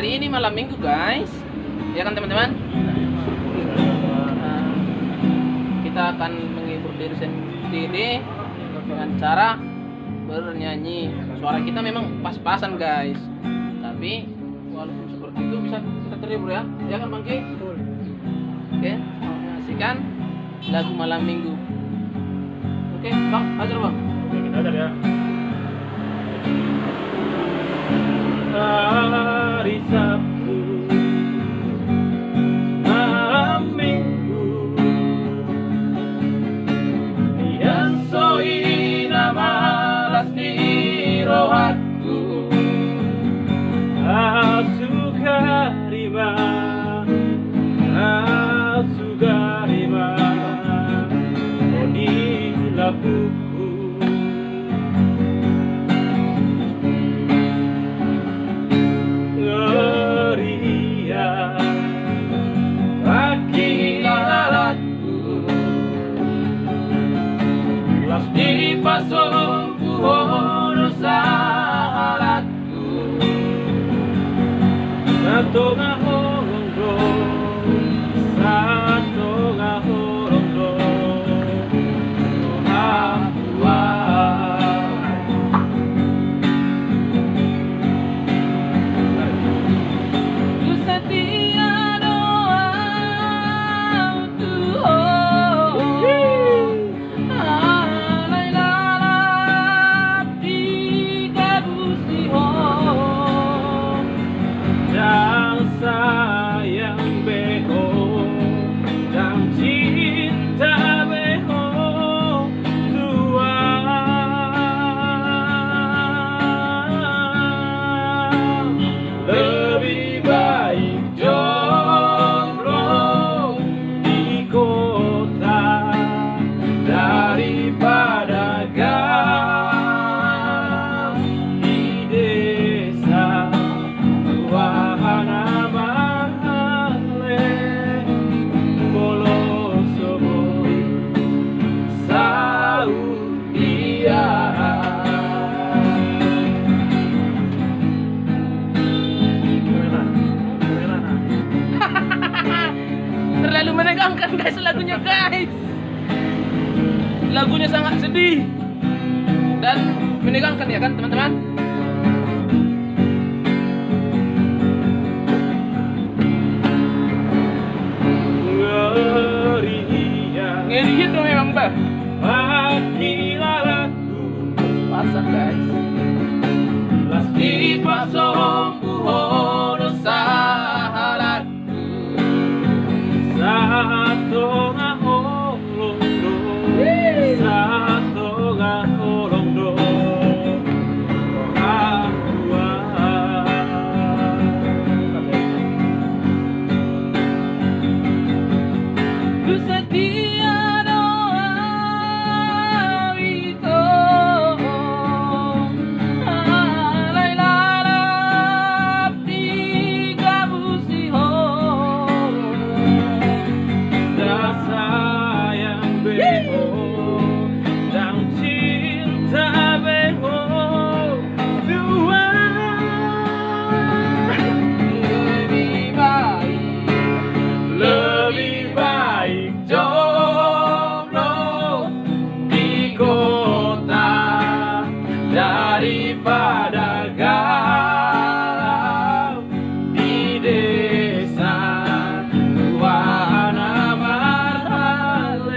hari ini malam minggu guys, ya kan teman-teman. Kita akan menghibur diri sendiri dengan cara bernyanyi. Suara kita memang pas-pasan guys, tapi walaupun seperti itu bisa kita terhibur ya kan Bang Ki? Betul. Oke, menyaksikan lagu malam minggu. Oke Bang, ajar Bang. Oke, kita ajar ya. Hari Sabtu malam minggu, yang soi nama lasni rohatku, asuka riba di labuku. Di pasong puhon sahalatku, satu ngahorongdo, satu ngahorongdo, Papua. Ku setia doa sayang beho dan cinta beho dua, lebih baik jomblo di kota daripada gaul di desa. Wahana terlalu menegangkan guys lagunya guys. Lagunya sangat sedih dan menegangkan ya kan teman-teman. Ngeriin dong memang bah. Pasak guys. Las di pasong buhon sahalatku, satu ngahorongdo, satu ngahorongdo, Papua. Ku setia doa itu, alai lalap di kabusiho, sayang beho dan cinta beho dua, lebih baik jomblo di kota daripada galau di desa. Wahana marhalen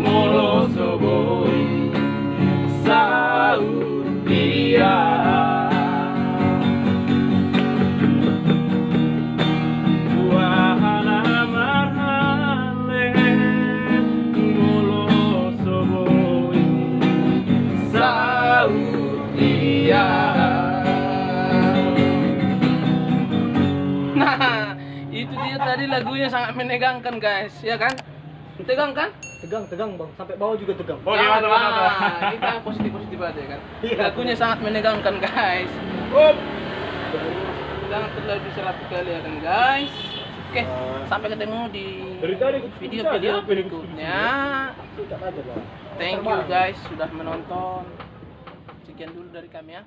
molo soboi Saudia. Nah, itu dia tadi lagunya sangat menegangkan guys, ya kan? Tegang kan? Tegang bang, sampai bawah juga tegang. Oh iya, Nah, kita positif aja kan. Lagunya sangat menegangkan guys. Jangan terlalu diserap sekali ya kan guys. Oke, sampai ketemu di video-video berikutnya. Thank you guys sudah menonton. Sekian dulu dari kami ya.